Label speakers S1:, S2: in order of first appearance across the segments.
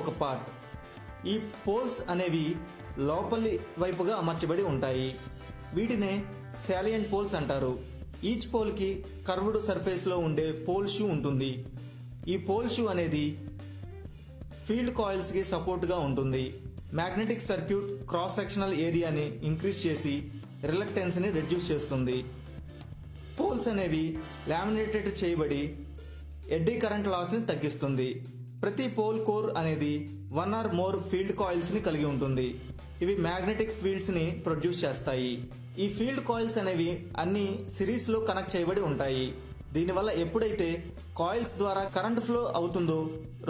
S1: ఒక పార్ట్. ఈ పోల్స్ అనేవి లోపలి వైపుగా అమర్చబడి ఉంటాయి. వీటినే సాలియంట్ పోల్స్ అంటారు. ఈచ్ పోల్ కి కర్వ్డ్ సర్ఫేస్ లో ఉండే పోల్ షూ ఉంటుంది. ఈ పోల్ షూ అనేది ఫీల్డ్ కాయిల్స్ కి సపోర్ట్ గా ఉంటుంది. మ్యాగ్నెటిక్ సర్క్యూట్ క్రాస్ సెక్షనల్ ఏరియాని ఇంక్రీజ్ చేసి రిలక్టెన్స్ ని రెడ్యూస్ చేస్తుంది. పోల్స్ అనేవి లామినేటెడ్ చేయబడి ఎడ్డీ కరెంట్ లాస్ ని తగ్గిస్తుంది. ప్రతి పోల్ కోర్ అనేది 1 or more ఫీల్డ్ కాయిల్స్ ని కలిగి ఉంటుంది. ఇవి మ్యాగ్నెటిక్ ఫీల్డ్స్ ని ప్రొడ్యూస్ చేస్తాయి. ఈ ఫీల్డ్ కాయిల్స్ అనేవి అన్ని సిరీస్ లో కనెక్ట్ చేయబడి ఉంటాయి. దీనివల్ల ఎప్పుడైతే కాయిల్స్ ద్వారా కరెంట్ ఫ్లో అవుతుందో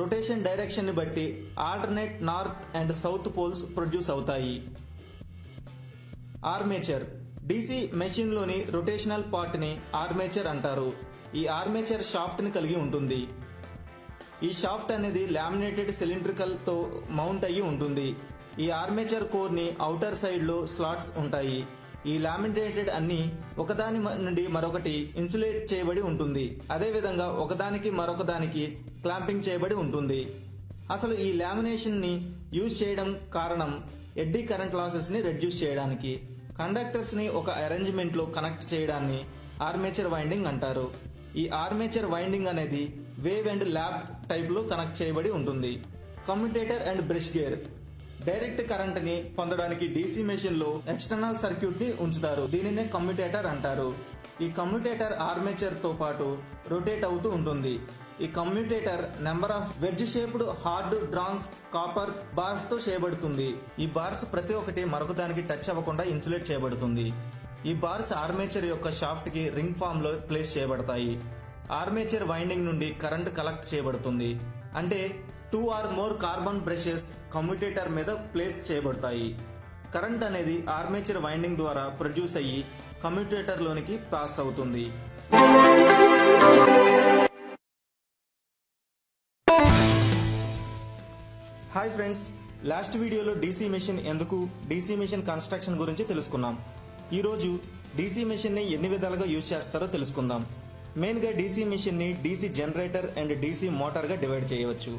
S1: రొటేషన్ డైరెక్షన్ ని బట్టి alternate north and south poles produce అవుతాయి. ఆర్మేచర్ డీసీ మెషిన్ లోని రొటేషనల్ పార్ట్ ని ఆర్మేచర్ అంటారు. ఈ ఆర్మేచర్ షాఫ్ట్ ని కలిగి ఉంటుంది. ఈ షాఫ్ట్ అనేది లామినేటెడ్ సిలిండ్రికల్ తో మౌంట్ అయ్యి ఉంటుంది. ఈ ఆర్మేచర్ కోర్ ని ఔటర్ సైడ్ లో స్లాట్స్ ఉంటాయి. ఈ లామినేటెడ్ అన్ని ఒకదాని నుండి మరొకటి ఇన్సులేట్ చేయబడి ఉంటుంది. అదే విధంగా ఒకదానికి మరొకదానికి క్లాంపింగ్ చేయబడి ఉంటుంది. అసలు ఈ లామినేషన్ ని యూజ్ చేయడం కారణం ఎడ్డీ కరెంట్ లాసెస్ ని రెడ్యూస్ చేయడానికి. కండక్టర్స్ ని ఒక అరేంజ్మెంట్ లో కనెక్ట్ చేయడాన్ని ఆర్మేచర్ వైండింగ్ అంటారు. ఈ ఆర్మేచర్ వైండింగ్ అనేది వేవ్ అండ్ ల్యాప్ టైప్ లో కనెక్ట్ చేయబడి ఉంటుంది. Commutator and brush gear direct current ని పొందడానికి డీసీ మెషిన్ లో ఎక్స్టర్నల్ సర్క్యూట్ ని ఉంచుతారు. దీనినే కమ్యుటేటర్ అంటారు. ఈ కమ్యుటేటర్ ఆర్మేచర్ తో పాటు రొటేట్ అవుతూ ఉంటుంది. ఈ commutator number of wedge shaped hard drawn copper bars తో చేయబడుతుంది. ఈ బార్స్ ప్రతి ఒక్కటి మరొకదానికి టచ్ అవ్వకుండా ఇన్సులేట్ చేయబడుతుంది. ఈ బార్స్ ఆర్మేచర్ యొక్క షాఫ్ట్ కి రింగ్ ఫామ్ లో ప్లేస్ చేయబడతాయి. ఆర్మేచర్ వైండింగ్ నుండి కరెంట్ కలెక్ట్ చేయబడుతుంది. అంటే 2 or more carbon brushes commutator మీద ప్లేస్ చేయబడతాయి. కరెంట్ అనేది ఆర్మేచర్ వైండింగ్ ద్వారా ప్రొడ్యూస్ అయ్యి కమ్యుటేటర్ లోనికి పాస్ అవుతుంది. హాయ్ ఫ్రెండ్స్, లాస్ట్ వీడియోలో డీసీ మెషిన్ ఎందుకు, డీసీ మెషిన్ కన్స్ట్రక్షన్ గురించి తెలుసుకున్నాం. ఈ రోజు డీసీ మెషిన్ ని ఎన్ని విధాలుగా యూజ్ చేస్తారో తెలుసుకుందాం. మెయిన్ గా డీసీ మెషిన్ ని DC generator and DC motor గా డివైడ్ చేయవచ్చు.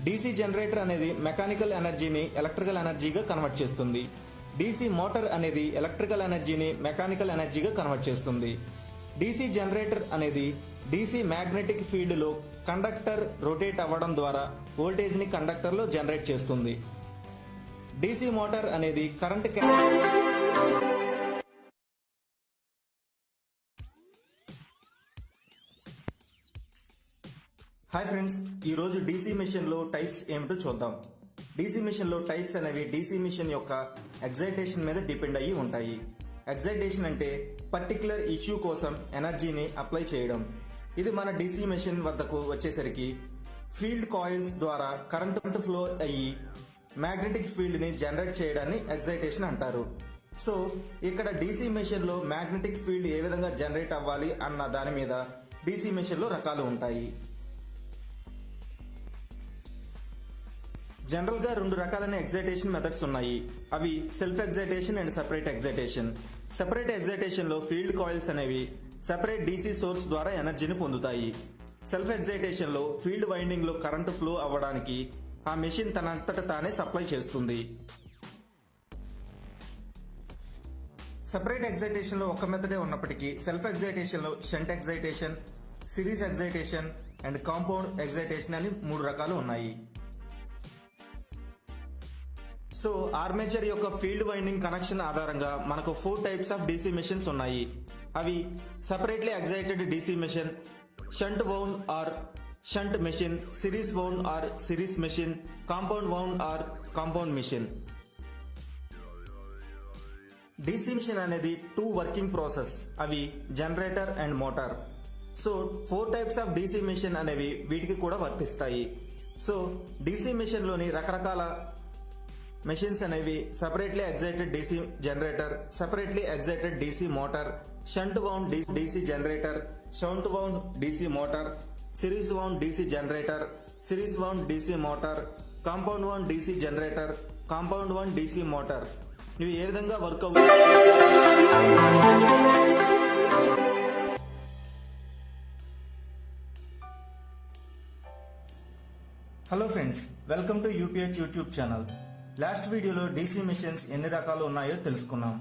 S1: డీసీ జనరేటర్ అనేది మెకానికల్ ఎనర్జీని ఎలక్ట్రికల్ ఎనర్జీగా కన్వర్ట్ చేస్తుంది. డీసీ మోటార్ అనేది ఎలక్ట్రికల్ ఎనర్జీని మెకానికల్ ఎనర్జీగా కన్వర్ట్ చేస్తుంది. డీసీ జనరేటర్ అనేది డీసీ మ్యాగ్నెటిక్ ఫీల్డ్ లో కండక్టర్ రొటేట్ అవ్వడం ద్వారా వోల్టేజ్ ని కండక్టర్ లో జనరేట్ చేస్తుంది. డీసీ మోటార్ అనేది కరెంట్ హాయ్ ఫ్రెండ్స్, ఈ రోజు డీసీ మెషిన్ లో టైప్స్ ఏమిటో చూద్దాం. డీసీ మెషిన్ లో టైప్స్ అనేవి డీసీ మెషిన్ యొక్క ఎగ్జైటేషన్ మీద డిపెండ్ అయ్యి ఉంటాయి. ఎగ్జైటేషన్ అంటే పర్టికులర్ ఇష్యూ కోసం ఎనర్జీని అప్లై చేయడం. ఇది మన డీసీ మెషిన్ వద్దకు వచ్చేసరికి ఫీల్డ్ కాయిల్స్ ద్వారా కరెంట్ ఫ్లో అయ్యి మ్యాగ్నెటిక్ ఫీల్డ్ ని జనరేట్ చేయడాన్ని ఎగ్జైటేషన్ అంటారు. సో ఇక్కడ డీసీ మెషిన్ లో మ్యాగ్నెటిక్ ఫీల్డ్ ఏ విధంగా జనరేట్ అవ్వాలి అన్న దాని మీద డీసీ మెషిన్ లో రకాలు ఉంటాయి. జనరల్ గా 2 రకాలైన ఎగ్జైటేషన్ మెథడ్స్ ఉన్నాయి. అవి self excitation and separate excitation. Separate excitation లో ఫీల్డ్ కాయిల్స్ అనేవి సెపరేట్ డీసీ సోర్స్ ద్వారా ఎనర్జీని పొందుతాయి. సెల్ఫ్ ఎగ్జైటేషన్ లో ఫీల్డ్ వైండింగ్ లో కరెంటు ఫ్లో అవ్వడానికి ఆ మెషిన్ తనంతట తానే సప్లై చేస్తుంది. సెపరేట్ ఎగ్జైటేషన్ లో ఒక మెథడే ఉన్నప్పటికీ సెల్ఫ్ ఎగ్జైటేషన్ లో shunt excitation, series excitation and compound excitation అని 3 రకాలు ఉన్నాయి. సో ఆర్మేచర్ యొక్క ఫీల్డ్ వైండింగ్ కనెక్షన్ ఆధారంగా మనకు 4 టైప్స్ ఆఫ్ డీసీ మెషిన్స్ ఉన్నాయి. అవి separately excited DC machine, shunt wound or shunt machine, series wound or series machine, compound wound or compound machine. DC machine అనేది 2 working process. అవి generator and motor. So 4 types of DC machine అనేవి వీటికి కూడా వర్తిస్తాయి. So DC machine లోని రకరకాల machines అనేవి separately excited DC generator, separately excited DC motor, shunt wound DC generator, shunt wound DC motor, series wound DC generator, series wound DC motor, compound wound DC generator, compound wound DC motor. ఇవి ఏ విధంగా work అవుతాయి? Hello friends, welcome to UPH YouTube channel. Last వీడియోలో DC machines ఎన్ని రకాలు ఉన్నాయో తెలుసుకున్నాం.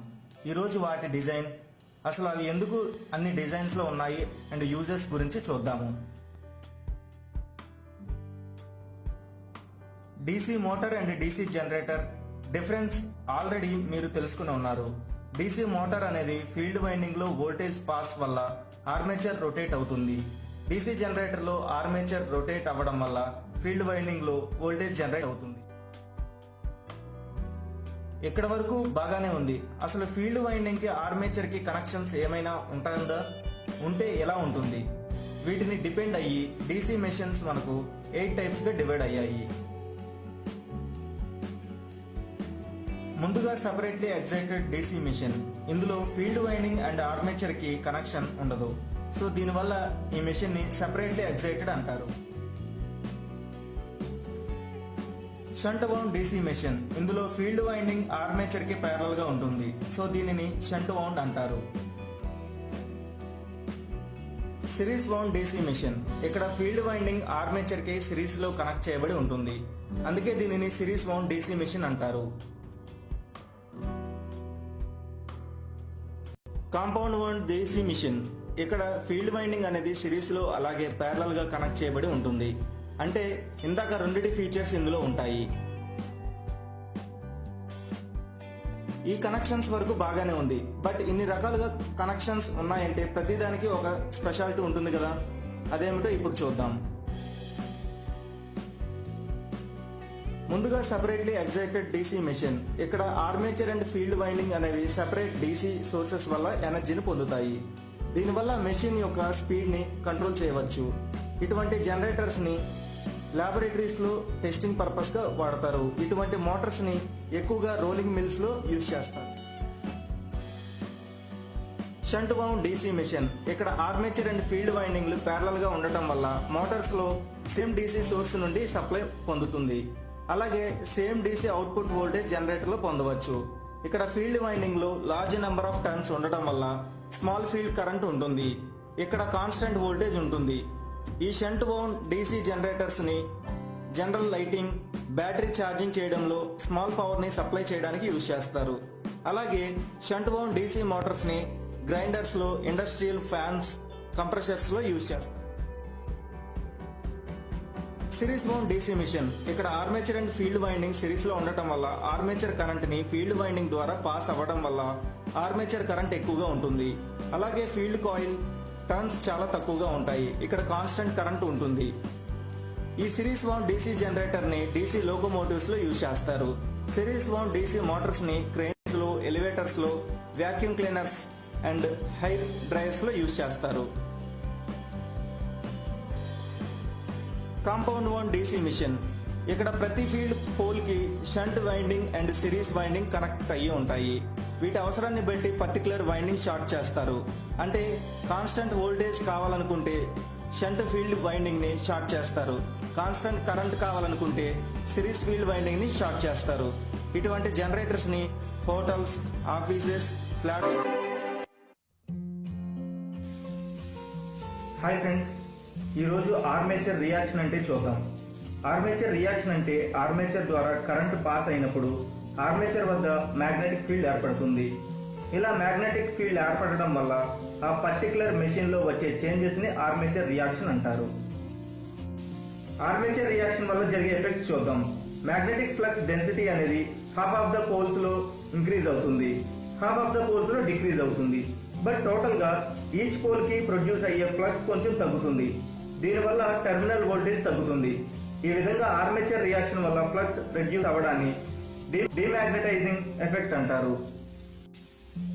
S1: ఈరోజు వాటి డిజైన్, అసలు అవి ఎందుకు అన్ని డిజైన్స్లో ఉన్నాయి అండ్ యూజెస్ గురించి చూద్దాము. DC motor and DC generator difference already మీరు తెలుసుకుని ఉన్నారు. డీసీ మోటార్ అనేది ఫీల్డ్ వైండింగ్ లో వోల్టేజ్ పాస్ వల్ల ఆర్మేచర్ రొటేట్ అవుతుంది. డీసీ జనరేటర్ లో ఆర్మేచర్ రొటేట్ అవ్వడం వల్ల ఫీల్డ్ వైండింగ్ లో వోల్టేజ్ జనరేట్ అవుతుంది. ఇక్కడ వరకు బాగానే ఉంది. అసలు ఫీల్డ్ వైండింగ్ కి ఆర్మేచర్ కి కనెక్షన్స్ ఏమైనా ఉంటుందా? ఉంటే ఎలా ఉంటుంది? వీటిని డిపెండ్ అయ్యి డీసీ మెషిన్స్ మనకు 8 టైప్స్ గా డివైడ్ అయ్యాయి. ముందుగా సెపరేట్లీ ఎగ్జైటెడ్ డీసీ మెషిన్. ఇందులో ఫీల్డ్ వైండింగ్ అండ్ ఆర్మేచర్ కి కనెక్షన్ ఉండదు. సో దీనివల్ల ఈ మెషిన్ ని సెపరేట్లీ ఎగ్జైటెడ్ అంటారు. Shunt wound DC machine. ఇందులో ఫీల్డ్ వైండింగ్ ఆర్మేచర్ కి ప్యారల్ గా ఉంటుంది. సో దీనిని షంట్ వౌండ్ అంటారు. Series wound DC machine. ఇక్కడ ఫీల్డ్ వైండింగ్ ఆర్మేచర్ కి సిరీస్ లో కనెక్ట్ చేయబడి ఉంటుంది. అందుకే దీనిని సిరీస్ వౌండ్ డీసీ మెషిన్ అంటారు. Compound wound DC machine. ఇక్కడ ఫీల్డ్ వైండింగ్ అనేది సిరీస్ లో అలాగే ప్యారలల్ గా కనెక్ట్ చేయబడి ఉంటుంది. అంటే ఇందాక రెండిటి ఫీచర్స్ ఇందులో ఉంటాయి. ఈ కనెక్షన్స్ వరకు బాగానే ఉంది. బట్ ఇన్ని రకాలుగా కనెక్షన్స్ ఉన్నాయంటే ప్రతిదానికి ఒక స్పెషాలిటీ ఉంటుంది కదా. అదేమిటో ఇప్పుడు చూద్దాం. ముందుగా సెపరేట్లీ ఎగ్జైటెడ్ డీసీ మెషిన్. ఇక్కడ ఆర్మేచర్ అండ్ ఫీల్డ్ వైండింగ్ అనేవి సెపరేట్ డీసీ సోర్సెస్ వల్ల ఎనర్జీని పొందుతాయి. దీనివల్ల మెషిన్ యొక్క స్పీడ్ ని కంట్రోల్ చేయవచ్చు. ఇటువంటి జనరేటర్స్ ని ల్యాబొరేటరీస్ లో టెస్టింగ్ పర్పస్ గా వాడతారు. ఇటువంటి మోటార్స్ ని ఎక్కువగా రోలింగ్ మిల్స్ లో యూజ్ చేస్తారు. Shunt wound DC machine. ఇక్కడ ఆర్మేచర్ అండ్ ఫీల్డ్ వైండింగ్లు ప్యారలల్ గా ఉండటం వల్ల మోటార్స్ లో సేమ్ డీసీ సోర్స్ నుండి సప్లై పొందుతుంది. అలాగే same DC output voltage generator లో పొందవచ్చు. ఇక్కడ ఫీల్డ్ వైండింగ్ లో లార్జ్ నెంబర్ ఆఫ్ టర్న్స్ ఉండటం వల్ల స్మాల్ ఫీల్డ్ కరెంట్ ఉంటుంది. ఇక్కడ కాన్స్టెంట్ వోల్టేజ్ ఉంటుంది. ఈ షంట్ వౌండ్ డీసీ జనరేటర్స్ ని జనరల్ లైటింగ్, బ్యాటరీ ఛార్జింగ్ చేయడంలో స్మాల్ పవర్ ని సప్లై చేయడానికి యూజ్ చేస్తారు. అలాగే షంట్ వౌండ్ డీసీ మోటార్స్ ని గ్రైండర్స్ లో, ఇండస్ట్రియల్ ఫ్యాన్స్, కంప్రెషర్స్ లో యూజ్ చేస్తారు. Series wound DC machine. ఇక్కడ armature and field winding series లో ఉండటం వల్ల ఆర్మేచర్ కరెంట్ ని ఫీల్డ్ వైండింగ్ ద్వారా పాస్ అవ్వడం వల్ల ఆర్మేచర్ కరెంట్ ఎక్కువగా ఉంటుంది. అలాగే ఫీల్డ్ కాయిల్ టర్న్స్ చాలా తక్కువగా ఉంటాయి. ఇక్కడ కాన్స్టెంట్ కరెంట్ ఉంటుంది. ఈ సిరీస్ వౌండ్ డీసీ జనరేటర్ ని డీసీ లోకోమోటివ్స్ లో యూజ్ చేస్తారు. సిరీస్ వౌండ్ డీసీ మోటార్స్ ని క్రేన్స్ లో, ఎలివేటర్స్ లో, vacuum cleaners and hair dryers లో యూజ్ చేస్తారు. Compound wound DC machine. ఇక్కడ ప్రతి ఫీల్డ్ పోల్ కి shunt winding and series winding connect అయ్యి ఉంటాయి. వీటి అవసరాన్ని బట్టి పర్టికులర్ వైండింగ్ షార్ట్ చేస్తారు. అంటే కాన్స్టెంట్ వోల్టేజ్ కావాలనుకుంటే షంట్ ఫీల్డ్ వైండింగ్ ని షార్ట్ చేస్తారు. కాన్స్టెంట్ కరెంట్ కావాలనుకుంటే సిరీస్ ఫీల్డ్ వైండింగ్ ని షార్ట్ చేస్తారు. ఇటువంటి జనరేటర్స్ ని hotels, offices, flat. Hi friends, ఈరోజు ఆర్మేచర్ రియాక్షన్ అంటే చూద్దాం. ఆర్మేచర్ రియాక్షన్ అంటే ఆర్మేచర్ ద్వారా కరెంట్ పాస్ అయినప్పుడు ఆర్మేచర్ వద్ద మ్యాగ్నెటిక్ ఫీల్డ్ ఏర్పడుతుంది. ఇలా మ్యాగ్నెటిక్ ఫీల్డ్ ఏర్పడడం వల్ల ఆ పర్టికులర్ మెషిన్ లో వచ్చే చేంజెస్ ని ఆర్మేచర్ రియాక్షన్ అంటారు. ఆర్మేచర్ రియాక్షన్ వల్ల జరిగే ఎఫెక్ట్స్ చూద్దాం. మ్యాగ్నెటిక్ ఫ్లక్స్ డెన్సిటీ అనేది హాఫ్ ఆఫ్ ద పోల్స్ లో ఇంక్రీజ్ అవుతుంది, హాఫ్ ఆఫ్ ద పోల్స్ లో డిక్రీజ్ అవుతుంది. బట్ టోటల్ గా ఈచ్ పోల్ కి ప్రొడ్యూస్ అయ్యే ఫ్లక్స్ కొంచెం తగ్గుతుంది. దీనివల్ల టెర్మినల్ వోల్టేజ్ తగ్గుతుంది. ఈ విధంగా ఆర్మేచర్ రియాక్షన్ వల్ల ఫ్లక్స్ రెడ్యూస్ అవ్వడాన్ని డిమాగ్నెటైజింగ్ ఎఫెక్ట్ అంటారు.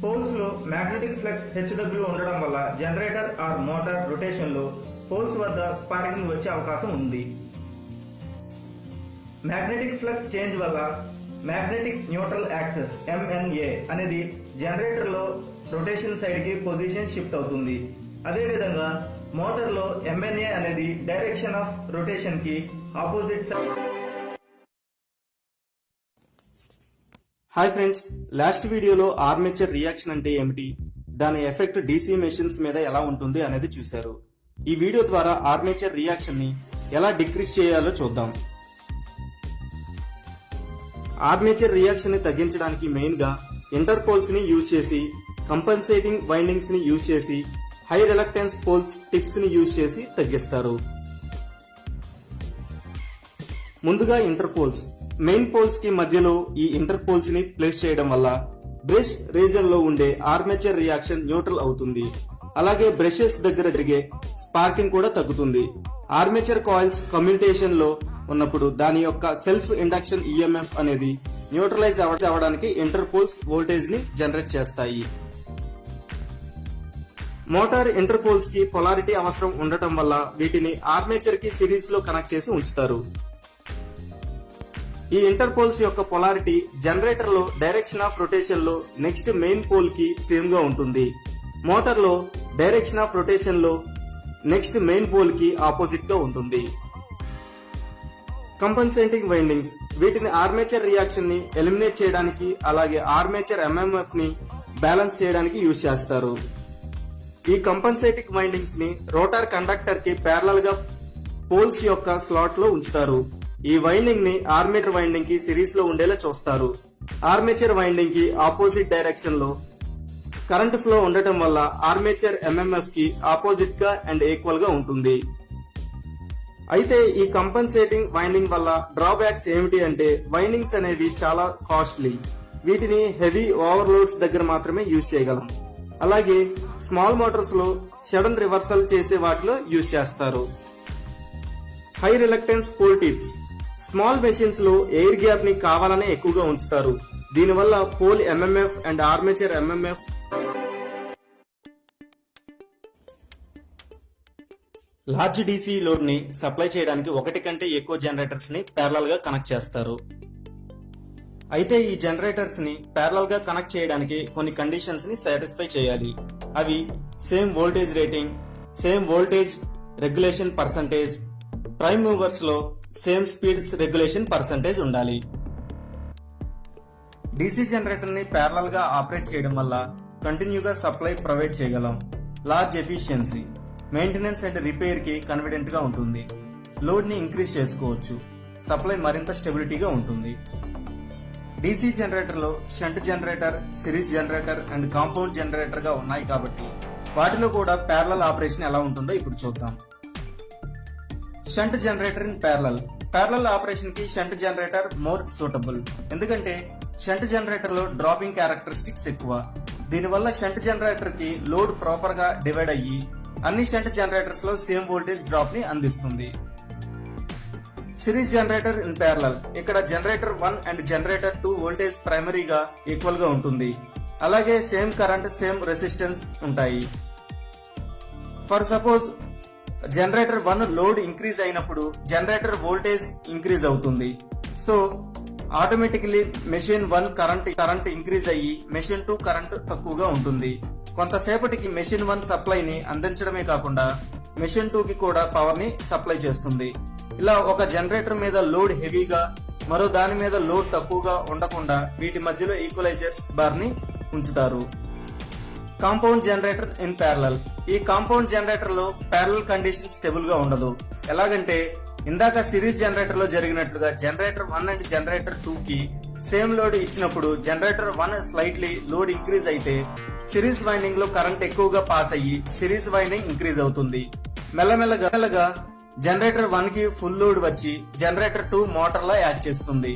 S1: పోల్స్ లో మ్యాగ్నెటిక్ ఫ్లక్స్ హెచ్డబ్ల్యూ ఉండడం వల్ల జనరేటర్ ఆర్ మోటార్ రొటేషన్ లో పోల్స్ వద్ద స్పార్కింగ్ వచ్చే అవకాశం ఉంది. మ్యాగ్నెటిక్ ఫ్లక్స్ చేంజ్ వల్ల మ్యాగ్నెటిక్ న్యూట్రల్ యాక్సెస్ MNA అనేది జనరేటర్ లో రొటేషన్ సైడ్ కి పొజిషన్ షిఫ్ట్ అవుతుంది. అదేవిధంగా మోటార్ లో MNA అనేది డైరెక్షన్ ఆఫ్ రొటేషన్ కి opposite side. Hi friends, last వీడియోలో ఆర్మేచర్ రియాక్షన్ అంటే ఏమిటి, దాని ఎఫెక్ట్ డీసీ మెషిన్స్ మీద ఎలా ఉంటుంది అనేది చూశారు. ఈ వీడియో ద్వారా ఆర్మేచర్ రియాక్షన్ ని ఎలా డిక్రీజ్ చేయాలో చూద్దాం. ఆర్మేచర్ రియాక్షన్ ని తగ్గించడానికి మెయిన్ గా ఇంటర్ పోల్స్ ని యూజ్ చేసి, కంపన్సేటింగ్ వైండింగ్స్ ని యూజ్ చేసి, హై రిలక్టెన్స్ పోల్స్ టిప్స్ ని యూజ్ చేసి తగ్గిస్తారు. ముందుగా ఇంటర్ పోల్స్. మెయిన్ పోల్స్ కి మధ్యలో ఈ ఇంటర్ పోల్స్ ని ప్లేస్ చేయడం వల్ల బ్రష్ రీజన్ లో ఉండే ఆర్మేచర్ రియాక్షన్ న్యూట్రల్ అవుతుంది. అలాగే బ్రషెస్ దగ్గర జరిగే స్పార్కింగ్ కూడా తగ్గుతుంది. ఆర్మేచర్ కాయిల్స్ కమ్యూనికేషన్ లో ఉన్నప్పుడు దాని యొక్క సెల్ఫ్ ఇండక్షన్ ఈఎంఎఫ్ అనేది న్యూట్రలైజ్ అవ్వడానికి ఇంటర్ పోల్స్ వోల్టేజ్ ని జనరేట్ చేస్తాయి. మోటార్ ఇంటర్ పోల్స్ కి పొలారిటీ అవసరం ఉండటం వల్ల వీటిని ఆర్మేచర్ కి సిరీస్ లో కనెక్ట్ చేసి ఉంచుతారు. ఈ ఇంటర్ పోల్స్ యొక్క పొలారిటీ జనరేటర్ లో డైరెక్షన్ ఆఫ్ రొటేషన్ లో నెక్స్ట్ మెయిన్ పోల్ కి సేమ్ గా ఉంటుంది. మోటార్ లో డైరెక్షన్ ఆఫ్ రొటేషన్ లో నెక్స్ట్ మెయిన్ పోల్ కి ఆపోజిట్ గా ఉంటుంది. కంపన్సేటింగ్ వైండింగ్స్. వీటిని ఆర్మేచర్ రియాక్షన్ ని ఎలిమినేట్ చేయడానికి, అలాగే ఆర్మేచర్ ఎంఎంఎఫ్ ని బ్యాలెన్స్ చేయడానికి యూజ్ చేస్తారు. ఈ కంపన్సేటింగ్ వైండింగ్స్ ని రోటర్ కండక్టర్ కి ప్యారలల్ గా పోల్స్ యొక్క స్లాట్ లో ఉంచుతారు. ఈ వైండింగ్ ని ఆర్మేచర్ వైండింగ్ కి సిరీస్ లో ఉండేలా చూస్తారు. ఆర్మేచర్ వైండింగ్ కి ఆపోజిట్ డైరెక్షన్ లో కరెంట్ ఫ్లో ఉండటం వల్ల ఆర్మేచర్ ఎంఎంఎఫ్ కి ఆపోజిట్ గా అండ్ ఈక్వల్ గా ఉంటుంది. అయితే ఈ కంపన్సేటింగ్ వైండింగ్ వల్ల డ్రాబ్యాక్స్ ఏమిటి అంటే, వైండింగ్స్ అనేవి చాలా కాస్ట్లీ. వీటిని హెవీ ఓవర్లోడ్స్ దగ్గర మాత్రమే యూజ్ చేయగలం. అలాగే స్మాల్ మోటార్స్ లో సడన్ రివర్సల్ చేసే వాటిలో యూజ్ చేస్తారు. High reluctance pole tips. Small machines లో ఎయిర్ గ్యాప్ ని కావాలనే ఎక్కువగా ఉంచుతారు. దీనివల్ల pole MMF and armature MMF large DC load ని సప్లై చేయడానికి ఒకటి కంటే ఎక్కువ జనరేటర్స్ ని ప్యారలల్ గా కనెక్ట్ చేస్తారు. అయితే ఈ జనరేటర్స్ ని ప్యారలల్ గా కనెక్ట్ చేయడానికి కొన్ని కండిషన్స్ ని సాటిస్ఫై చేయాలి. అవి same voltage rating, same voltage regulation percentage, prime movers లో సేమ్ స్పీడ్స్ రెగ్యులేషన్ పర్సంటేజ్ ఉండాలి. డీసీ జనరేటర్ ని ప్యారలల్ గా ఆపరేట్ చేయడం వల్ల కంటిన్యూగా సప్లై ప్రొవైడ్ చేయగలం. Large efficiency, maintenance and repair కి కన్వీనియంట్ గా ఉంటుంది. లోడ్ ని ఇంక్రీజ్ చేసుకోవచ్చు. సప్లై మరింత స్టెబిలిటీగా ఉంటుంది. డీసీ జనరేటర్ లో shunt generator, series generator and compound generator గా ఉన్నాయి కాబట్టి వాటిలో కూడా ప్యారలల్ ఆపరేషన్ ఎలా ఉంటుందో ఇప్పుడు చూద్దాం. Shunt generator in parallel operation కి షంట్ జనరేటర్ మోర్ సూటబుల్. ఎందుకంటే షంట్ జనరేటర్ లో డ్రాపింగ్ క్యారెక్టరిస్టిక్స్ ఎక్కువ. దీనివల్ల షంట్ జనరేటర్ కి లోడ్ ప్రాపర్ గా డివైడ్ అయ్యి అన్ని షంట్ జనరేటర్స్ లో సేమ్ వోల్టేజ్ డ్రాప్ ని అందిస్తుంది. Series generator in parallel. ఇక్కడ జనరేటర్ 1 అండ్ జనరేటర్ 2 వోల్టేజ్ ప్రైమరీగా ఈక్వల్ గా ఉంటుంది. అలాగే సేమ్ కరెంట్, సేమ్ రెసిస్టెన్స్ ఉంటాయి. For suppose generator 1 load increase అయినప్పుడు జనరేటర్ వోల్టేజ్ ఇంక్రీజ్ అవుతుంది. So automatically machine 1 current increase అయ్యి మెషిన్ 2 కరెంట్ తక్కువగా ఉంటుంది. కొంతసేపటికి మెషిన్ 1 సప్లైని అందించడమే కాకుండా మెషిన్ 2 కి కూడా పవర్ ని సప్లై చేస్తుంది. ఇలా ఒక జనరేటర్ మీద లోడ్ హెవీగా, మరో దాని మీద లోడ్ తక్కువగా ఉండకుండా వీటి మధ్యలో ఈక్వలైజర్స్ బార్ ని ఉంచుతారు. Compound generator in parallel. ఈ కాంపౌండ్ జనరేటర్ లో ప్యారలల్ కండిషన్ స్టేబుల్ గా ఉండదు. ఎలాగంటే ఇందాక సిరీస్ జనరేటర్ లో జరిగినట్లుగా జనరేటర్ 1 అండ్ జనరేటర్ 2 కి సేమ్ లోడ్ ఇచ్చినప్పుడు జనరేటర్ 1 స్లైట్లీ లోడ్ ఇంక్రీజ్ అయితే సిరీస్ వైండింగ్ లో కరెంట్ ఎక్కువగా పాస్ అయ్యి సిరీస్ వైండింగ్ ఇంక్రీజ్ అవుతుంది. మెల్లమెల్లగా జనరేటర్ 1 కి ఫుల్ లోడ్ వచ్చి జనరేటర్ 2 మోటార్ లా యాక్ట్ చేస్తుంది.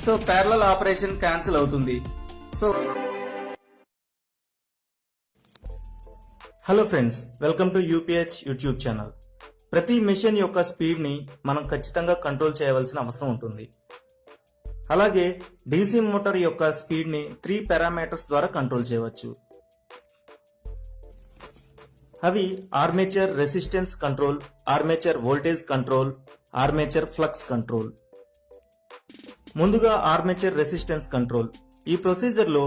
S1: సో ప్యారలల్ ఆపరేషన్ క్యాన్సిల్ అవుతుంది. So hello friends, welcome to UPH YouTube channel. ప్రతి మెషిన్ యొక్క స్పీడ్ ని మనం ఖచ్చితంగా కంట్రోల్ చేయవలసిన అవసరం ఉంటుంది. అలాగే డీసీ మోటార్ యొక్క స్పీడ్ ని 3 పారామీటర్స్ ద్వారా కంట్రోల్ చేయవచ్చు. అవి armature resistance control, armature voltage control, armature flux control. ముందుగా ఆర్మేచర్ రెసిస్టెన్స్ కంట్రోల్. ఈ ప్రొసీజర్ లో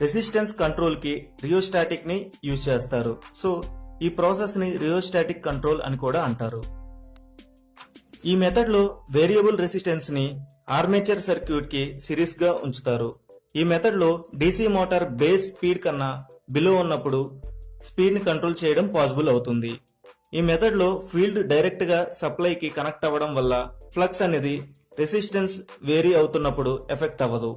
S1: రెసిస్టెన్స్ కంట్రోల్ కి రియోస్టాటిక్ ని యూజ్ చేస్తారు. సో ఈ ప్రాసెస్ ని రియోస్టాటిక్ కంట్రోల్ అని కూడా అంటారు. ఈ మెథడ్ లో వేరియబుల్ రెసిస్టెన్స్ ని ఆర్మేచర్ సర్క్యూట్ కి సిరీస్ గా ఉంచుతారు. ఈ మెథడ్ లో డీసీ మోటార్ బేస్ స్పీడ్ కన్నా బిలో ఉన్నప్పుడు స్పీడ్ ని కంట్రోల్ చేయడం పాసిబుల్ అవుతుంది. ఈ మెథడ్ లో ఫీల్డ్ డైరెక్ట్ గా సప్లై కి కనెక్ట్ అవ్వడం వల్ల ఫ్లక్స్ అనేది రెసిస్టెన్స్ వేరీ అవుతున్నప్పుడు ఎఫెక్ట్ అవ్వదు.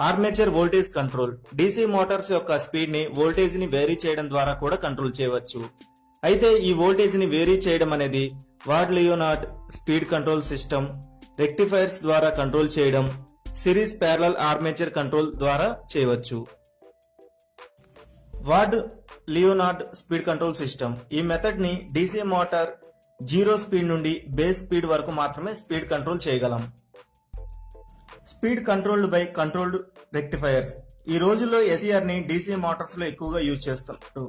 S1: Armature voltage control. DC Motors యొక్క స్పీడ్ ని వోల్టేజ్ ని వేరీ చేయడం ద్వారా కూడా కంట్రోల్ చేయవచ్చు. అయితే ఈ వోల్టేజ్ ని వేరీ చేయడం అనేది what Leonard speed control system, rectifiers ద్వారా కంట్రోల్ చేయడం, సిరీస్ ప్యారలల్ ఆర్మేచర్ కంట్రోల్ ద్వారా చేయవచ్చు. What Leonard speed control system. ఈ మెథడ్ ని డీసీ మోటార్ 0 స్పీడ్ నుండి బేస్ స్పీడ్ వరకు మాత్రమే స్పీడ్ కంట్రోల్ చేయగలం. Speed controlled by controlled rectifiers. ఈ రోజుల్లో ఎస్ఈఆర్ ని డీసీ మోటార్స్ లో ఎక్కువగా యూజ్ చేస్తున్నారు.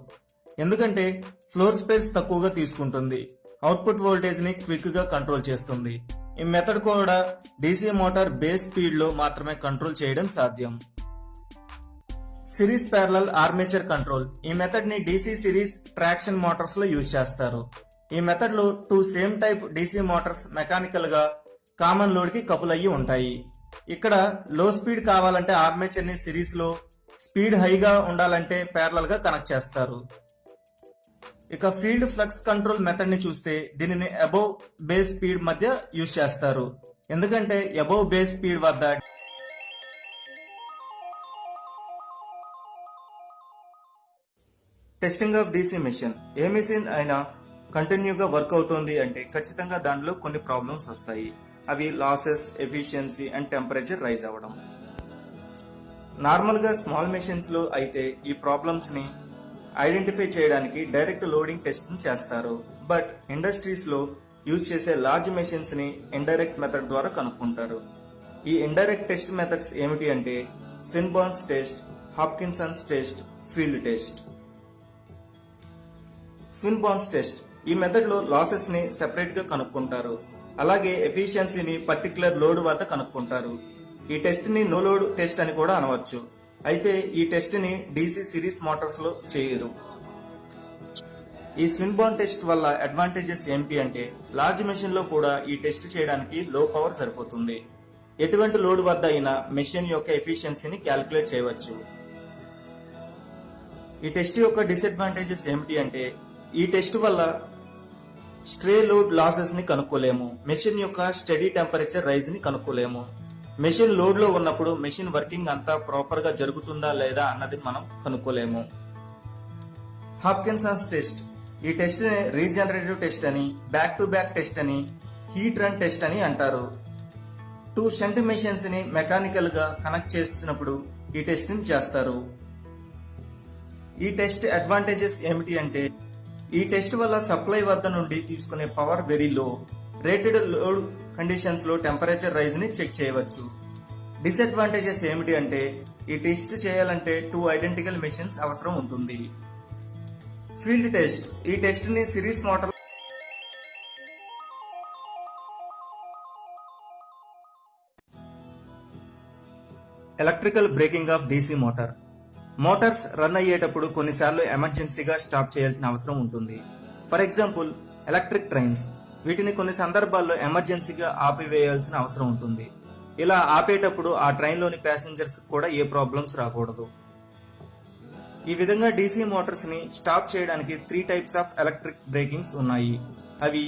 S1: ఎందుకంటే ఫ్లోర్ స్పేస్ తక్కువగా తీసుకుంటుంది, అవుట్పుట్ వోల్టేజ్ ని క్విక్ గా కంట్రోల్ చేస్తుంది. ఈ మెథడ్ కూడా డీసీ మోటార్ బేస్ స్పీడ్ లో మాత్రమే కంట్రోల్ చేయడం సాధ్యం. Series parallel armature control. ఈ మెథడ్ ని డీసీ సిరీస్ ట్రాక్షన్ మోటార్స్ లో యూజ్ చేస్తారు. ఈ మెథడ్ లో 2 same type DC Motors mechanical గా కామన్ లోడ్ కి కపుల్ అయ్యి ఉంటాయి. ఇక్కడ లో స్పీడ్ కావాలంటే ఆర్మేచర్ ని సిరీస్ లో, స్పీడ్ హైగా ఉండాలంటే ప్యారలల్ గా కనెక్ట్ చేస్తారు. ఇక ఫీల్డ్ ఫ్లక్స్ కంట్రోల్ మెథడ్ ని చూస్తే దీనిని అబోవ్ బేస్ స్పీడ్ మధ్య యూజ్ చేస్తారు. ఎందుకంటే అబోవ్ బేస్ స్పీడ్ వద్ద testing of DC machine. A machine అయినా కంటిన్యూగా వర్క్ అవుతోంది అంటే ఖచ్చితంగా దానిలో కొన్ని ప్రాబ్లమ్స్ వస్తాయి. అవి losses, efficiency and temperature rise అవ్వడం. నార్మల్ గా స్మాల్ మెషిన్స్ లో అయితే ఈ ప్రాబ్లమ్స్ ని ఐడెంటిఫై చేయడానికి డైరెక్ట్ లోడింగ్ టెస్ట్ చేస్తారు. బట్ ఇండస్ట్రీస్ లో యూజ్ చేసే లార్జ్ మెషిన్స్ ని ఇండైరెక్ట్ మెథడ్ ద్వారా కనుక్కుంటారు. ఈ ఇండైరెక్ట్ టెస్ట్ మెథడ్స్ ఏమిటి అంటే Swinburne's test, Hopkinson's test, field test. Swinburne's test. ఈ మెథడ్ లో లాసెస్ ని సెపరేట్ గా కనుక్కుంటారు. అలాగే ఎఫిషియన్సీని పర్టికులర్ లోడ్ వద్ద కనుక్కుంటారు. ఈ టెస్ట్ ని నో లోడ్ టెస్ట్ అని కూడా అనవచ్చు. అయితే ఈ టెస్ట్ ని డీసీ సిరీస్ మోటార్స్ లో చేయరు. ఈ స్విన్బర్న్ టెస్ట్ వల్ల అడ్వాంటేజెస్ ఏంటి అంటే లార్జ్ మెషిన్ లో కూడా ఈ టెస్ట్ చేయడానికి లో పవర్ సరిపోతుంది. ఎటువంటి లోడ్ వద్ద అయినా మెషిన్ యొక్క ఎఫిషియన్సీని క్యాలిక్యులేట్ చేయవచ్చు. ఈ టెస్ట్ యొక్క డిసడ్వాంటేజెస్ ఏమిటి అంటే ఈ టెస్ట్ వల్ల స్ట్రే లోడ్ లాసెస్ ని కనుక్కోలేము. మెషిన్ యొక్క స్టడీ టెంపరేచర్ రైజ్ ని కనుక్కోలేము. మెషిన్ లోడ్ లో ఉన్నప్పుడు మెషిన్ వర్కింగ్ అంతా ప్రాపర్ గా జరుగుతుందా లేదా అన్నది మనం కనుక్కోలేము. హాప్కిన్సన్స్ టెస్ట్. ఈ టెస్ట్ ని రీజనరేటివ్ టెస్ట్ అని, బ్యాక్ టు బ్యాక్ టెస్ట్ అని, హీట్ రన్ టెస్ట్ అని అంటారు. 2 షంట్ మెషిన్స్ ని మెకానికల్ గా కనెక్ట్ చేస్తున్నప్పుడు ఈ టెస్ట్ ని చేస్తారు. ఈ టెస్ట్ అడ్వాంటేజెస్ ఏమిటి అంటే ఈ టెస్ట్ వల్ల సప్లై వద్ద నుండి తీసుకునే power very low. Rated load conditions లో టెంపరేచర్ రైజ్ ని చెక్ చేయవచ్చు. డిసడ్వాంటేజెస్ ఏమిటి అంటే ఈ టెస్ట్ చేయాలంటే 2 ఐడెంటికల్ మెషిన్స్ అవసరం ఉంటుంది. Field test. ఈ టెస్ట్ ని series motor electrical breaking of DC motor. Motors run అయ్యేటప్పుడు కొన్నిసార్లు ఎమర్జెన్సీగా స్టాప్ చేయాల్సిన అవసరం ఉంటుంది. For example electric trains. వీటిని కొన్ని సందర్భాల్లో ఎమర్జెన్సీగా ఆపివేయాల్సిన అవసరం ఉంటుంది. ఇలా ఆపేటప్పుడు ఆ ట్రైన్లోని ప్యాసింజర్స్ కూడా ఏ ప్రాబ్లమ్స్ రాకూడదు. ఈ విధంగా డీసీ మోటార్స్ ని స్టాప్ చేయడానికి 3 టైప్స్ ఆఫ్ ఎలక్ట్రిక్ బ్రేకింగ్స్ ఉన్నాయి. అవి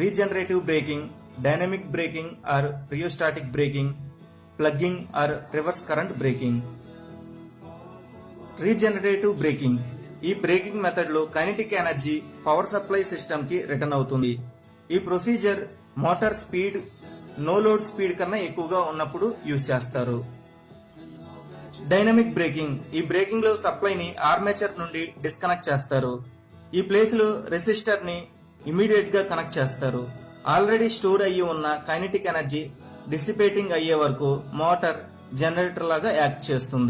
S1: regenerative braking, dynamic braking or rheostatic braking, plugging or reverse current braking. Regenerative braking. ఈ బ్రేకింగ్ మెథడ్ లో kinetic energy power supply system కి రిటర్న్ అవుతుంది. ఈ procedure motor speed no load speed కన్నా ఎక్కువగా ఉన్నప్పుడు యూజ్ చేస్తారు. Dynamic braking. ఈ బ్రేకింగ్ లో సప్లై ని ఆర్మేచర్ నుండి డిస్కనెక్ట్ చేస్తారు. ఈ ప్లేస్ లో రెసిస్టర్ ని ఇమీడియట్ గా కనెక్ట్ చేస్తారు. ఆల్రెడీ స్టోర్ అయ్యి ఉన్న కైనెటిక్ ఎనర్జీ డిసిపేటింగ్ అయ్యే వరకు మోటార్ జనరేటర్ లాగా యాక్ట్ చేస్తుంది.